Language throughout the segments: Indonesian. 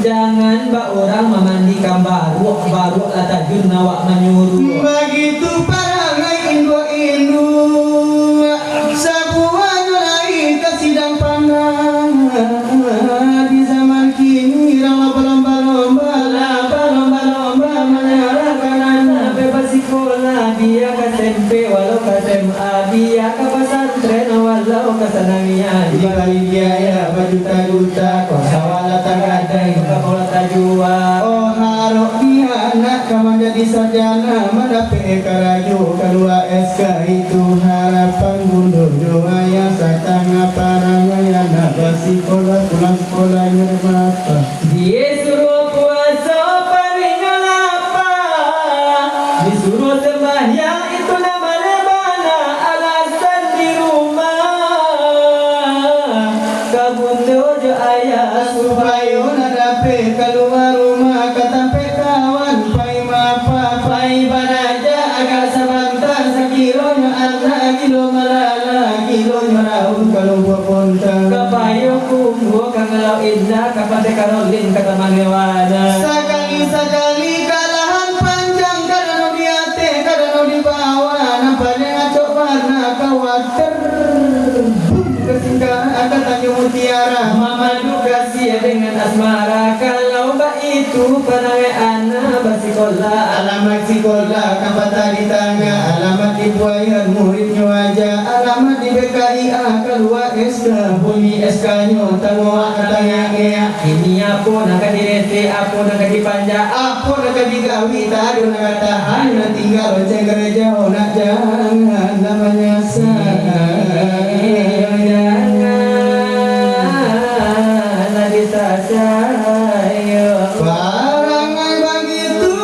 Jangan mbak orang memandikan baru lah tajun nawak menyuruh. Begitu parangai Indo sabuan mulai kesidang pandang di zaman kini rawa anak kamu jadi sarjana mendapat karaju kedua SK itu harapan gundur doa yang satang parangaya nak sekolah pulang sekolah nyermata Dia suruh puasa paling lapar, disuruh sembahyang itu namanya mana alasan di rumah. Kabundo jo ayah supaya nadape keluar rumah katape kawan pai mapa pai banaja agak sebentar sekironya anak kilo malala kilo nyarahun kalau buat pontang kapayo kumbo kangalau indah kapate karolin kata manewada. Sekali-sekali kalahan panjang kadang di ate kadang di bawah nampaknya ngacok warna khawatir kesinggahan akan tanya mutiara Mama juga sia dengan asmara kalau mbak itu panangai anak basikola alamat sekolah kapata di tangga alamat di buayan muridnya aja alamat di BKIA keluar SK bunyi SK nya tangwa katanya ini apa nak direte apa nak dipanja apa nak digawi tak ada nak tahan nak tinggal lonceng gereja nak jangan namanya jangan lagi saya barangan begitu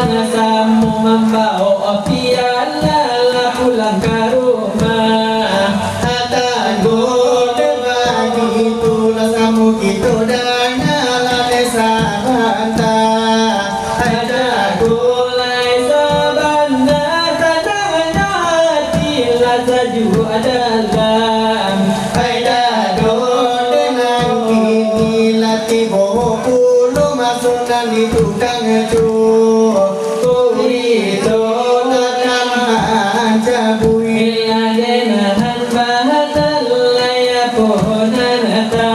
sana samu membawa piala pulang ke rumah. Atago bagi tulas kamu gitu dan nyala desa banta. Mulai sebentar tandanya hati rasa jua dalam. Aidado dengan kini latih bulu masuk dan di tukang cu. Kurito tanaman cabui. Bila denahan bahatal laya pohonan ata.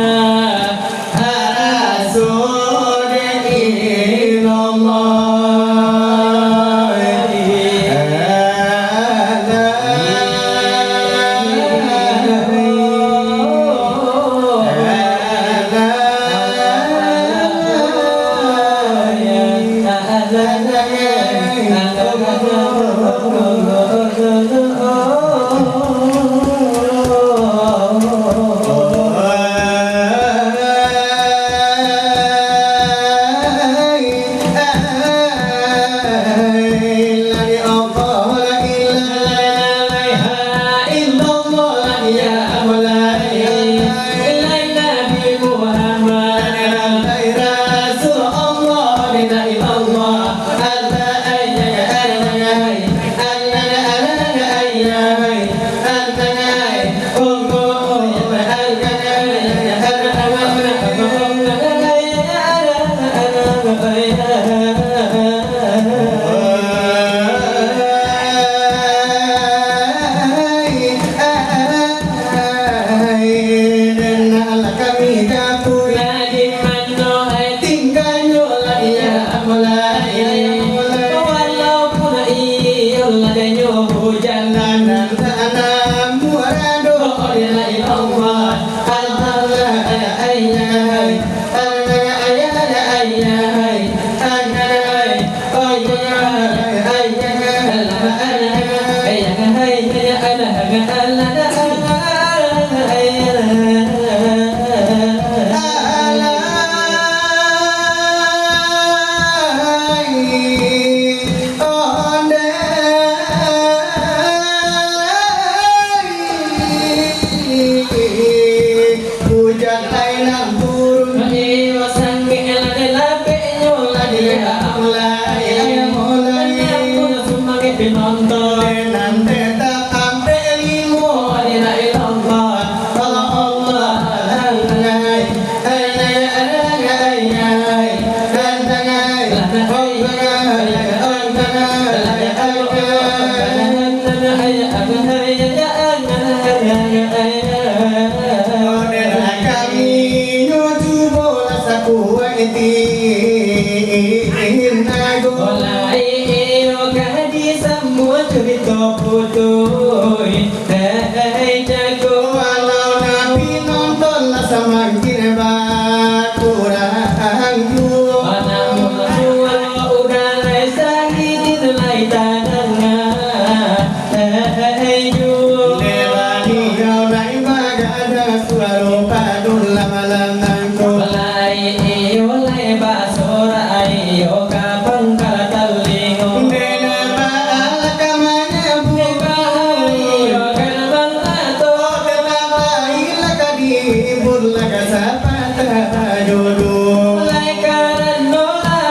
Mulai karena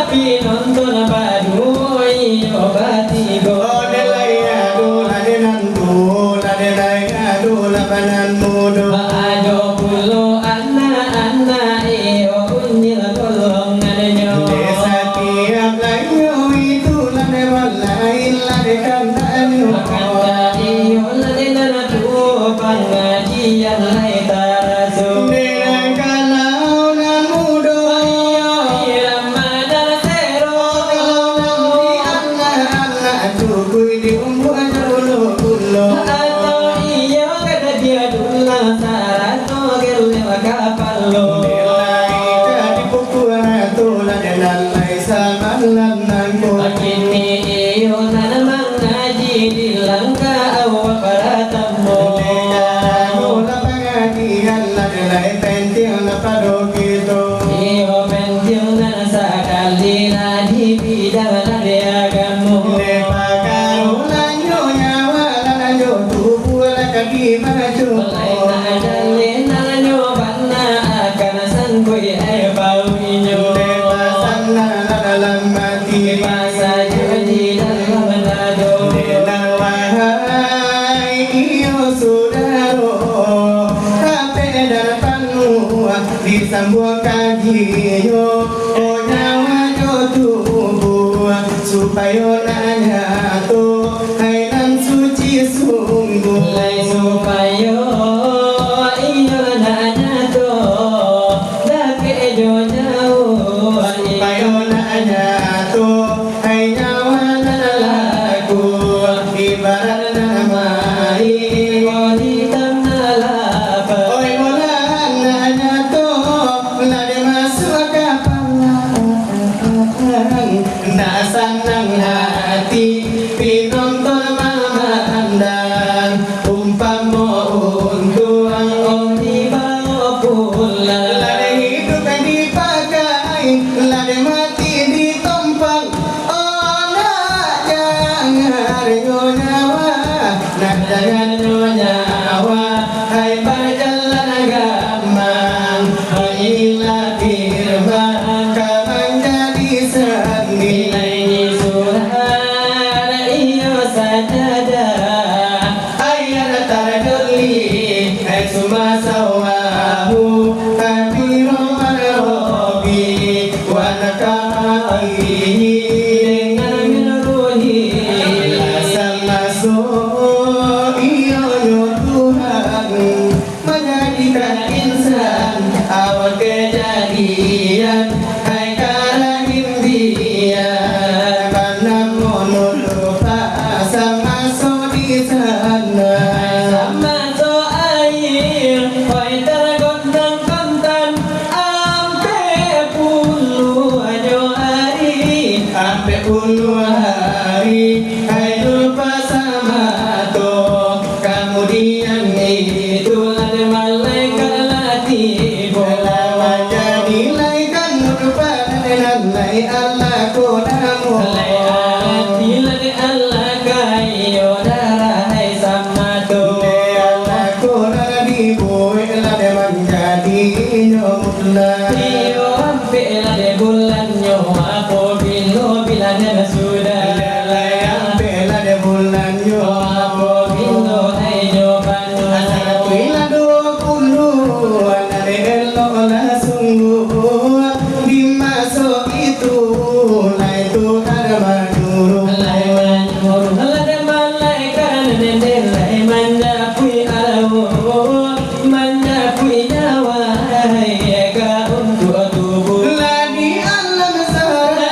api nonton badu, obati sambung kaki yo oh nyawa yo tubuh supaya nanya tu hai nan suci sungguh lai supaya iyo nanya to dake jo jauh supaya nanya tu hai nyawa nalaku ibarat nama Kodi tamnalapa oi molan nanya tu lade masuk kapal nak senang hati pinonton memandang umpama untuang Om dibawa pulang lade hidup yang dipakai lade mati ditumpang oh nak jangan nyawa nak jangan nyawa hai berjalan gampang inilah firman kapan jadi sendiri Nilai surat iyo sajada ayat tarduli hai suma sawahu kabiru marobi wa nakaihi dengan menuruhi sama so iyo yo Tuhan menjadikan insan awal kejadian hai karang impian karena lupa sama so di sana sama so air koi tergontang kontan ampe puluh hari sampai puluh hari hai lupa sama to kemudian itu ada malaikat latifu lama jadi laikan lupa dan lai Allah ku namu Layati lade Allah kayo darahai sama to Allah ku nabi boy lade menjadi nyomula Iyo ampe lade bulan nyo Apo bilo bilane sudah layang bela de bulan yo Apo bilo hai nyobanu asal kuila 20 anade elo la sungguh di masuk itu lai tu ada manuru Lai manur lade malaikat nende lai manjapui alau manjapui nyawa hai ka untuk tubuh lagi alam sara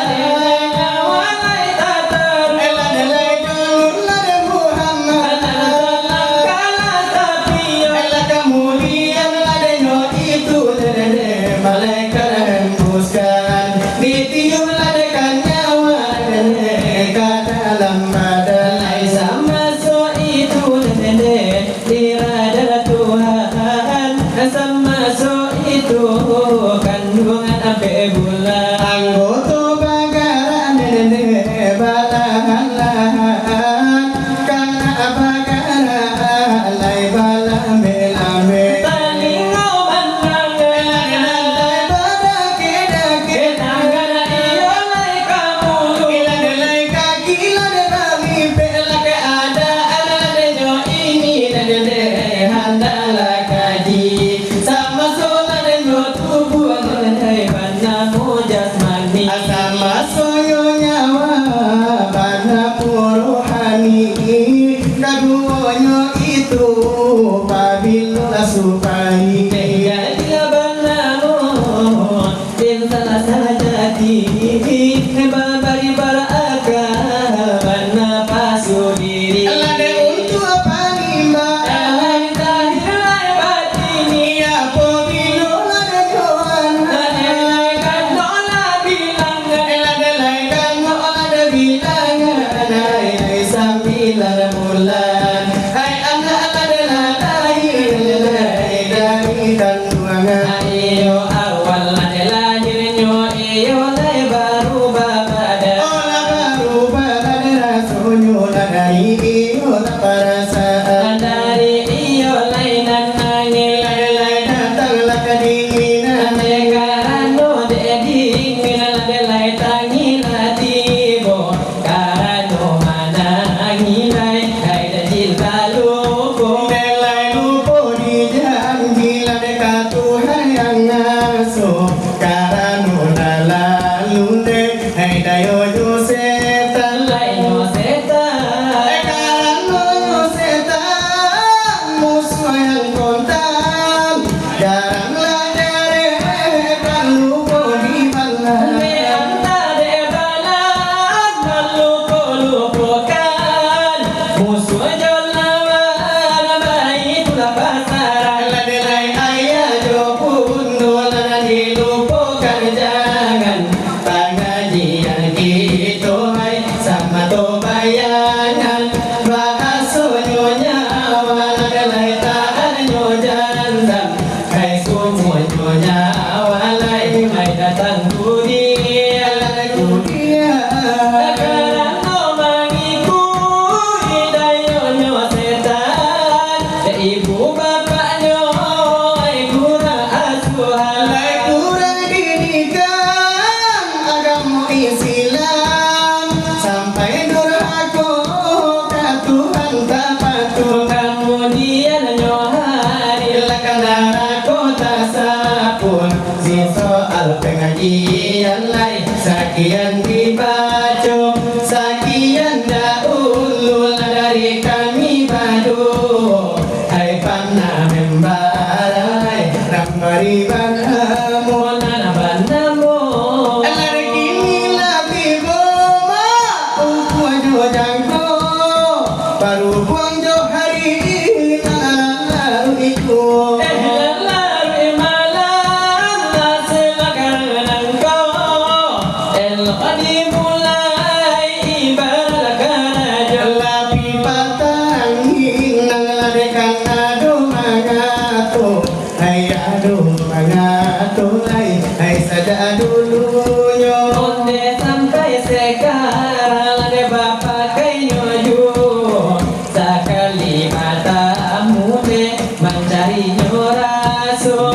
nyawa lai tatar ela de lai jalur la de Muhammad kala tapi ela kemudian la de no itu de malaikat hembuskan ditiup la de kan nyawa de ke dalam badan Lai sama so itu nende dirada Tuhan sama so itu kandungan ape bulan anggota bagaran dene balahan karena bagaran lai balame talingo mandang lai badake dake tangan iyo lai kamu ila de lai kaki la de bali bela ke ada de nyo ini de handala kaji sama sola de nyo tubuh Hai panamu jasmani asama soyo nyawa pada puruhan jo jangko baru buang jo hari lalu itu lalu malam silakan engkau el qadim mulai ibaratkan Lapi patang nang ladekan ado mangato hai ado mangato hai sada dulunya onde sampai sekarang de bapak kayu sekali matamu de mencari nyoraso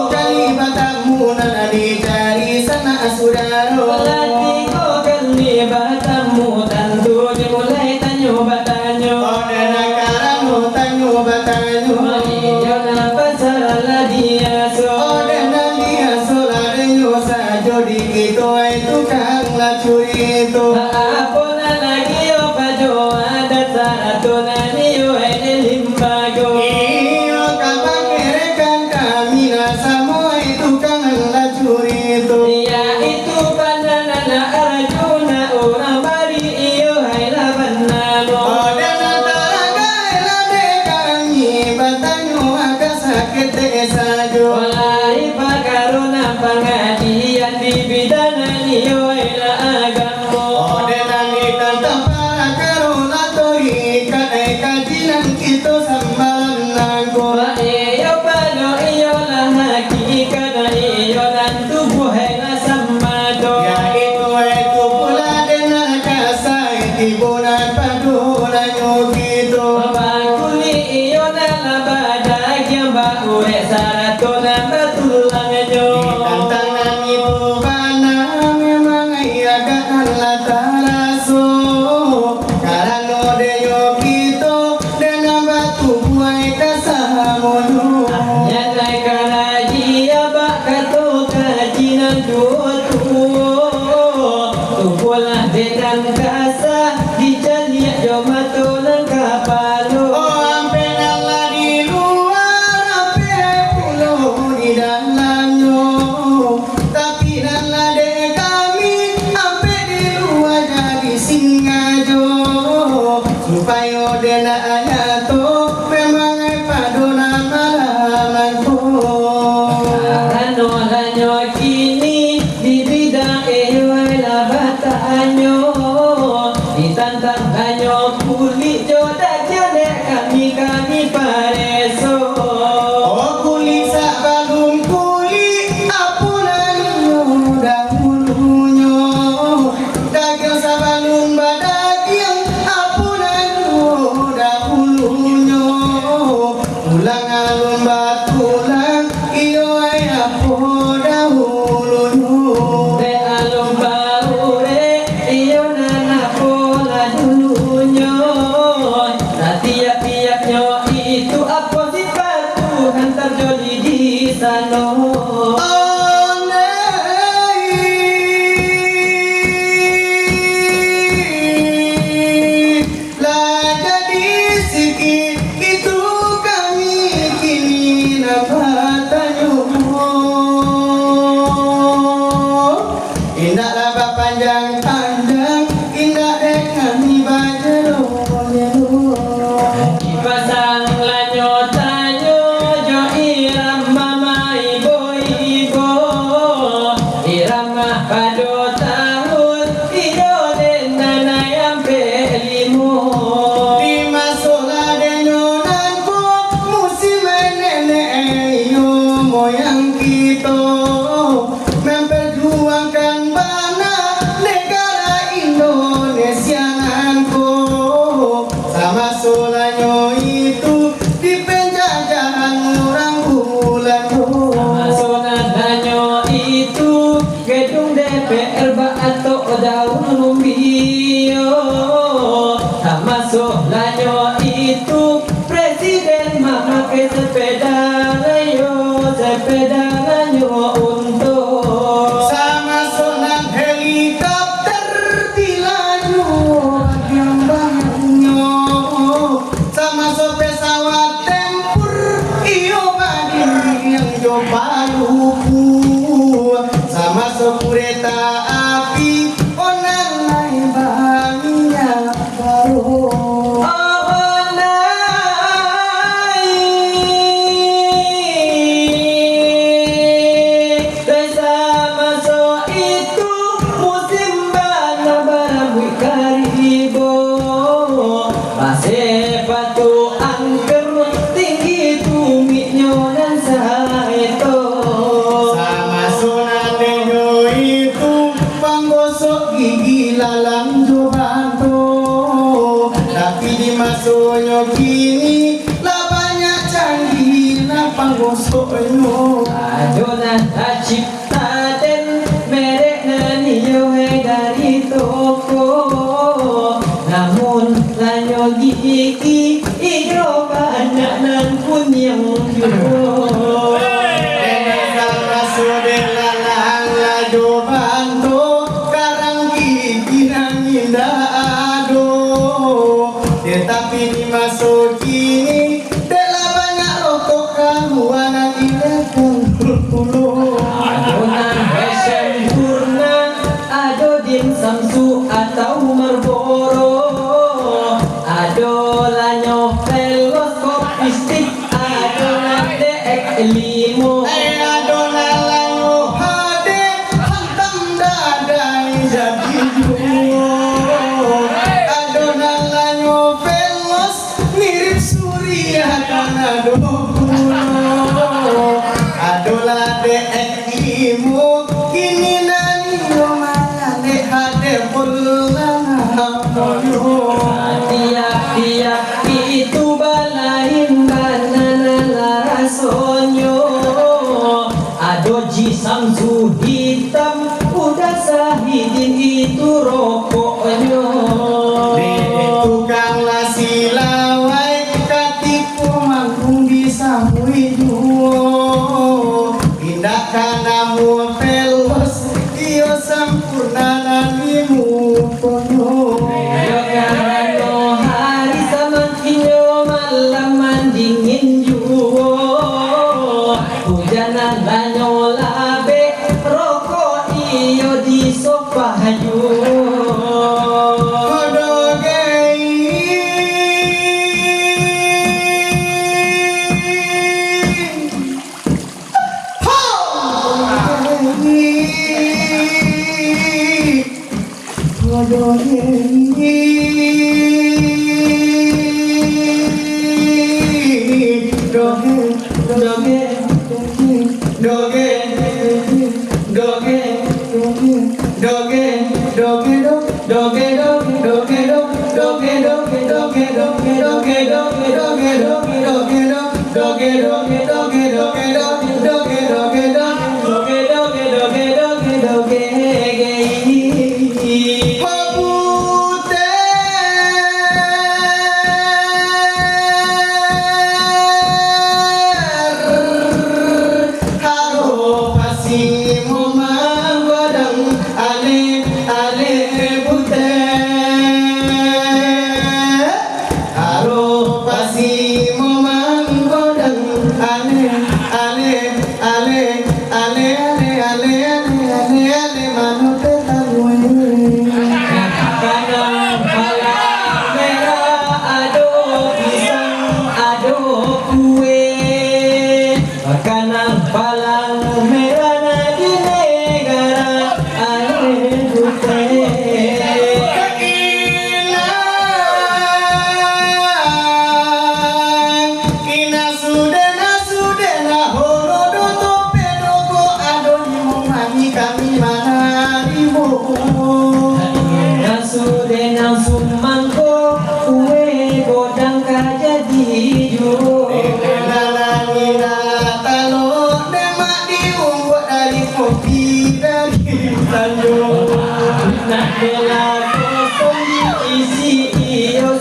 kali matamu nang dicari sana saudara latiko kali matamu tentu dimulai tanyo batanyo Odena karamo tanyo batanyo iyo na pasala dia so Odena dia solarenyo sajo dikito itu kang lacuri itu apona lagi yo pajo ada saratona niyo ene limbago Iyo kapakerekan kami nasamo itu kang lacuri itu ya itu banana arjuna orang bari iyo hai labanalo Odena taraga elade kami batanyo agak sakit sajo walai pakarona pangadian di bidana niyo ila agamo Odena ni tanta para karuna tori kadai kajinan kita sambalan nago wa iyo palo iyo lah hakikat iyo dan tubuh hai lasamado Ya itu pula dengan kasai tibunan padulan nyukito Bakuli iyo na labadag yang baure saratona batulangnya Tantangan itu mana memang iagaan lataraso Karano de nyukito dengan batu buai kasahamono Nyandai karaji abak kato kajinan dutu Tubulah dengan kasa dijaliak jomato nang kapalo Oh ampe nala di luar ampe pulau di dalamnya Tapi nala de kami ampe di luar jadi singajo Supaya dena ayato memang padona malamanku Ano lanyo kini di bidang ehwai labatanyo ditantang hanyo kulit jodak jodek kami pareso Oh kulit sak balung kulit apunan dahulunya Daging sak balung badagyang apunan dahulunya Ulang alun batulang iyo ay apo dahulunya de alum baure iyo nana pola dulunya tiap-tiapnya itu apa sifat Tuhan terjadi di sana Panjang-panjang indah dengan bajero Pasang lanyo tanyo jo irama mai ibo irama pado tahun iyo denana yampe limo di masola denonanku musim nenek yo moyang kita memperjuangkan bana negara Indonesia nanku sama solanyo itu di penjajahan orang bulan Masonan lanyo itu gedung DPR ba atau daun lumbio masuk lanyo itu presiden memakai sepeda lanyo untuk sama sonan helikopter dilaju yang banyak sama so pesawat tempur iyo badir yang jo paluku sama so kereta api onan lai Pasir batu angker tinggi tumitnya dan saeto. Sama sunanenyo itu panggosok gigi lalang jobanto. Tapi di masonyo kini lah banyak canggih na panggosoknyo. Adonan cipta dan merek naniyo dari toko. Namun lanyo gigi iyo banyak nan pun yang jual. Sama sudela lang lajo banto karang gigi nang indah ado. Tetapi dimasuki dela banyak rokok kahuan ilekan puluh. Adonan fashion purna, ado dim samsu atau Marlboro. Ado lanyo velos kopi stick, adonan DX limo. Adonan lanyo hade hantam dadai jadi jual. Adonan lanyo velos mirip Surya karena adolah dek limo kini nani malane hade pulang hamoyo. Tiap-tiap itu balain banana rasonyo. Ado ji samsu hitam udah sahidin itu rokoknya. Tukang nasi lawai katiku mangkung bisa juo. Tindakan namu velos iyo sampurna nanimu kono. Yo karano hari semakinyo malam dingin juo. Hujanan lanyo labe rokok iyo di sofa juo.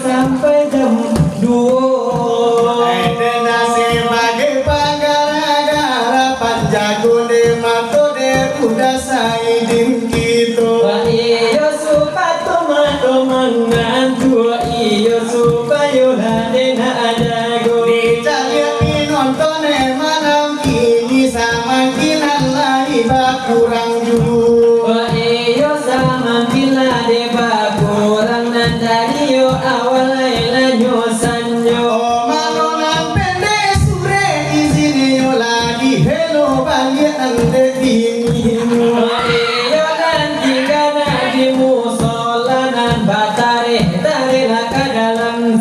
Sampai jam 'Dalam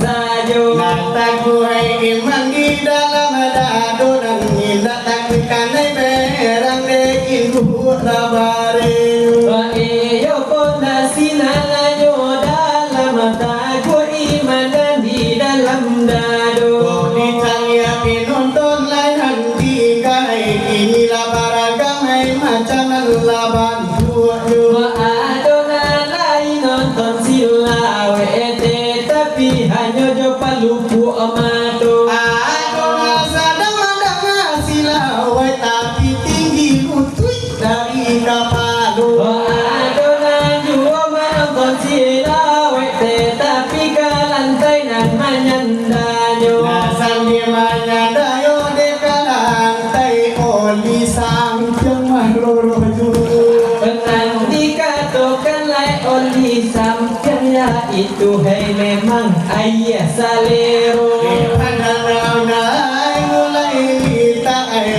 lawe ete tapi hanya jo palupu amato. Adona sadang-dang silawe tapi tinggi lutut dari kapalo. Adona jua menonton silawe tetapi ke lantai nan menyandanyo. Nasan di menyandayo deka lantai oli sampiang maroroju. Benang dikatakan lai oli sampiang ya itu hai memang ayah salero.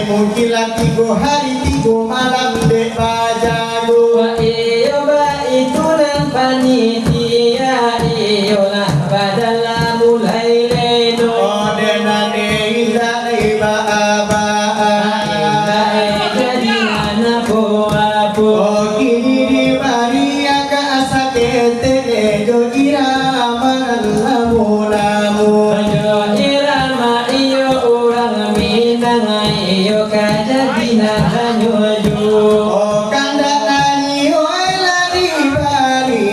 Mungkin 3 hari 3 malam dek bajago. Wa iyo ba itu dan panitia iyolah badala mulai leno. Odenane indai ba-ba. Jadi anak po-po. Oh kini di Maria ka asakete jo irama lamu-lamu. Ayo irama iyo orang Minang iyo kajadina hanyo. Oh kanda nani oi lari bari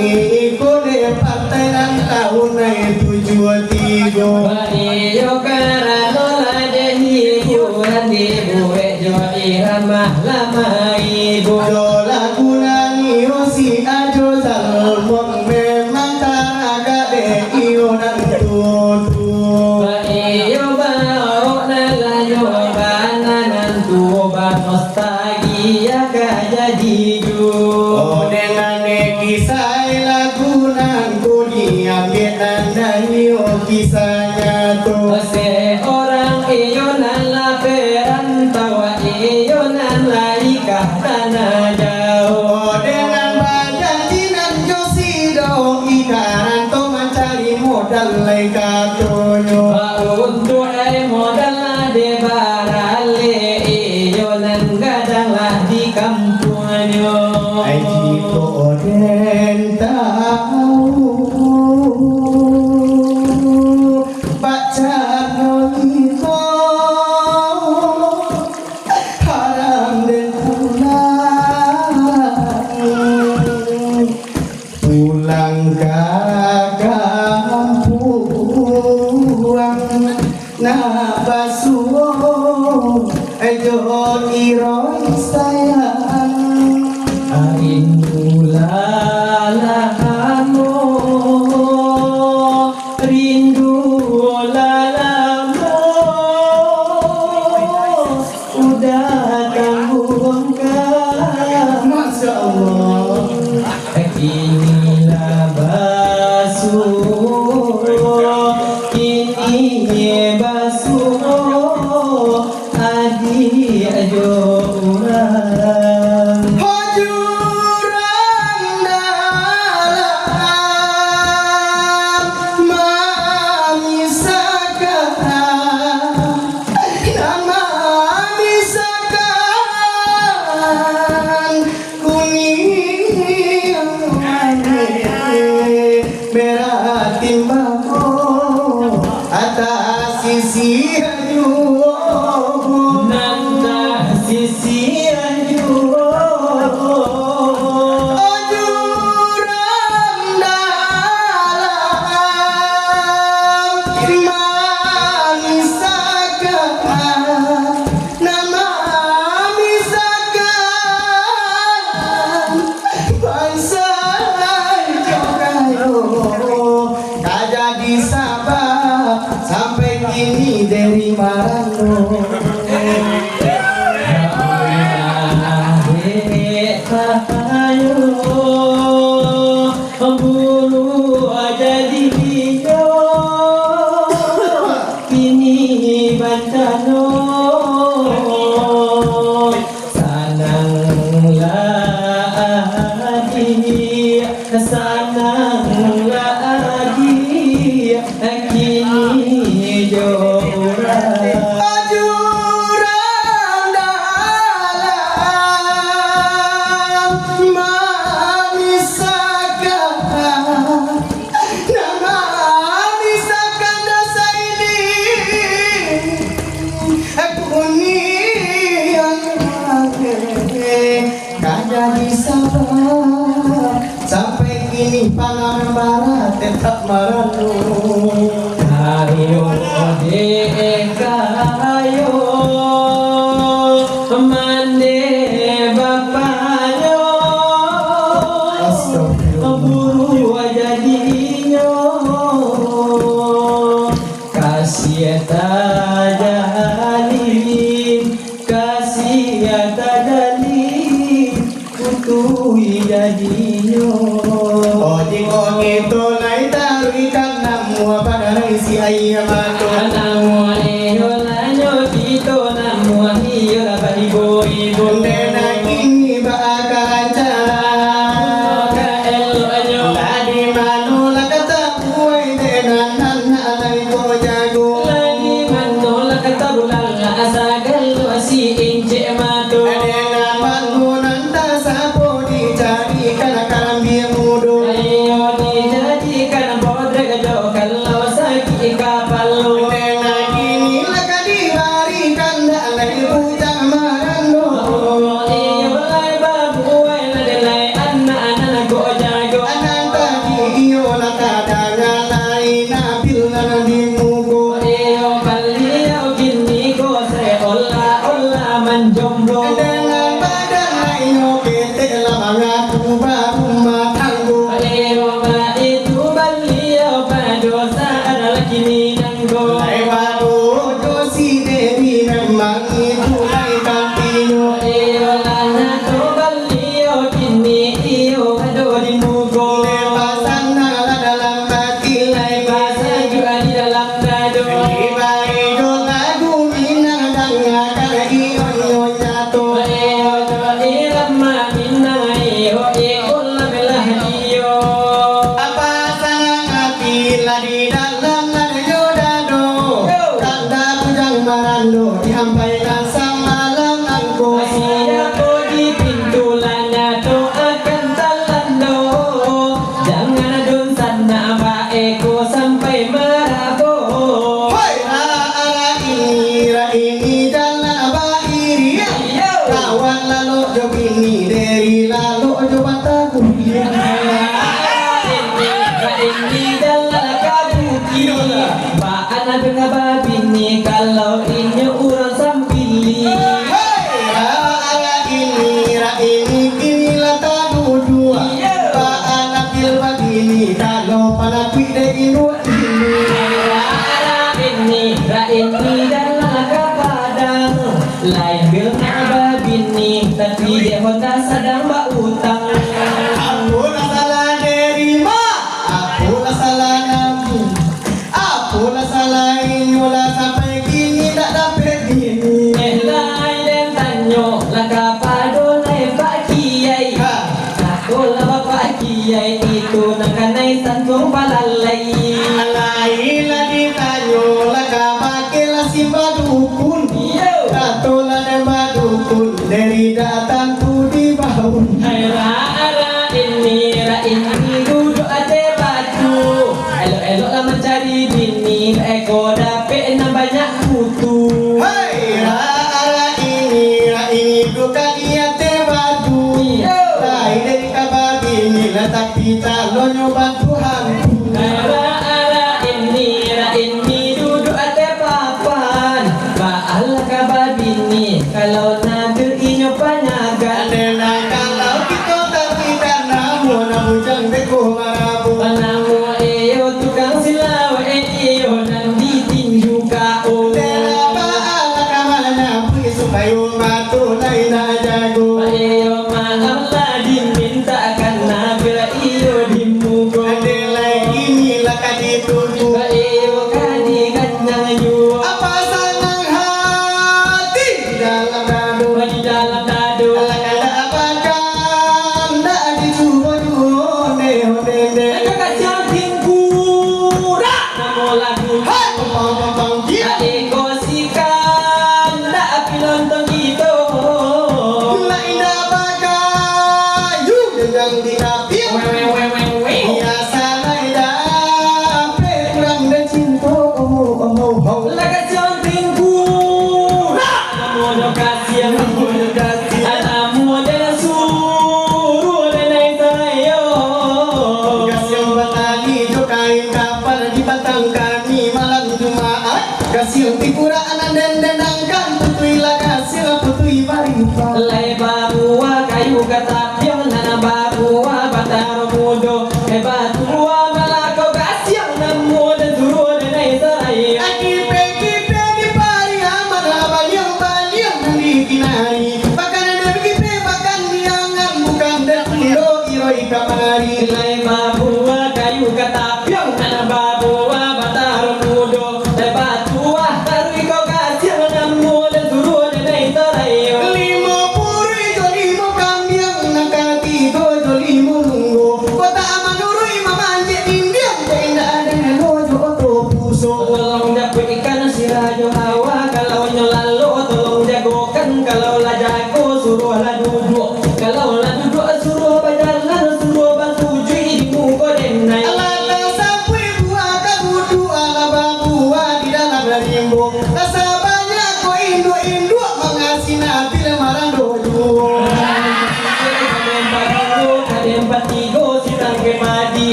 ikode partai dan tahun 73. Wa iyo karano ladehi bulan di buwe jo irama lama ibu. Jo lagu nani si ajo salmon memang taraga de iyo dan tutu. Wa iyo ba na layo bananan tuba nostalgia kajadi ju. Oh dengan kisah lagu nan kuliah betan dan iyo kisahnya tuh. Seorang iyo nan laperan tawa iyo nan laikah tanah jauh. Oh dengan bajanji nan josido ikaran to mencari modal lai katonyo. Untuk ai modal de barale iyo nan gadanglah di kampungnya. Ai jiko oden tahu baca nolito haram den pulang ke kampung na basuh jo iroi sayang. Rindu lalamu udah tanggungan. Masya Allah. Inilah basuh, ini basuh adi ajo urang. Hajuran dalam mamisakan nama misakan kuning merah timbang atas sisi ayu. Nanda sisi ayu. Ojuran dalam manisakan nama misakan bangsa jogayo kajadi sabab sampai kini dari Marano. Bulu jadi hijau kini bantano sananglah adi kini jorang. Ajuran dalam mamisakan nama misakan dasa ini aku niang kada disabab sampai kini palang bara tetap marano. Ayo dekayo mande bapanyo buru jadinya kasih tajalin kutui jadinya. Oh jiko gitu lai taruikan namu apa dari si ayah mato. Namu ayo lanyo kita namu ayo dapat ibu. Dena kini bakaca. Ladi manu lakata buai dena nana alai ko jago. Lagi mano lakata bulala asagal si ince mato. Dena manu nanta sapo dicari kana karambia mudo. Ayo dijadikan bodrek jo kalau sakit kapalo. Dena kini lakadi barikan dalai bujang marando. Iyo lai babu ay ladalay anak go jago. Ananta di iyo lakada ngalai nabil nandi mugo. Iyo baliau kini go se ola manjomblo. Dengan badan lainyo kete lamanga baru matanggo. Iyo ba itu baliau padosa adalah kini nanggo. Lai baru dosi dewi memang itu lai kantinyo. Iyo lana to baliau kini iyo ado di mugo. Lepasan nala dalam hati lai Bahasa juga di dalam dado. Ibai do lagu minang danga kala iyo iyo nyato. Iyo jo irama minai ho ikola belah iyo. Apa sanang hati lah di dalam nado dado. Tanda bujang marando dihampaikan sama langangko. Masih aku di pintu lana to akan talando. Jangan adun sana baeko sampai merabo. Hoi ra ini jalan abairi. Kawan lalu jo bini dari lalu jo bataku. Ini jalan kabuki. Baan ada kababini kalau ini urang sampili. Ra ini kini lata dua. Pak anak bil begini kalau pada kuide inu ini. Ini jalan kapadang. Lain bil kababini tapi dia kota sedang utang. Aku lah salah nerima. Aku lah salah namu. Aku lah salah inyola sampai kini tak dapat ini. Lain dan tanyo lah kapado lain pak kiai. Aku lah bapak kiai itu nak kanai santung palalai. Alai lagi tanyo laka makilah simba dukun. Katola nembak dukun dari datang tu di bau. Ra ini duduk ada batu. Elok lah mencari bini. Eko dapet enam banyak kutu. Hai ra ini duka dia tebadu. Tai dari kabar ini lah tapi calonnya bantu hantu. Ra ini duduk ada papan. Baal kabar bini. Kalau nabil inyo panyagan. Adena kalau kita terlibat namun bujang beko marabu. Namu iyo tukang silaw iyo nang ditinju kao. Dela baal kamana pui supaya matu lain jago. Iyo maaf lah dimintakan nabil iyo dimugo. Adela ini lah kadi tuju. Iyo kadi kanyang yu. Apa senang hati dalam dadu. Di dalam dado. Ada apakan tak dicoba duone onende. Kakak cantik kuda. Namo lagu. Hai pom dia. Eko sikan dak pilonton gitu. Lain dapat yang dirapi. Biasa lain dapat kurang Main kapal di Batam kan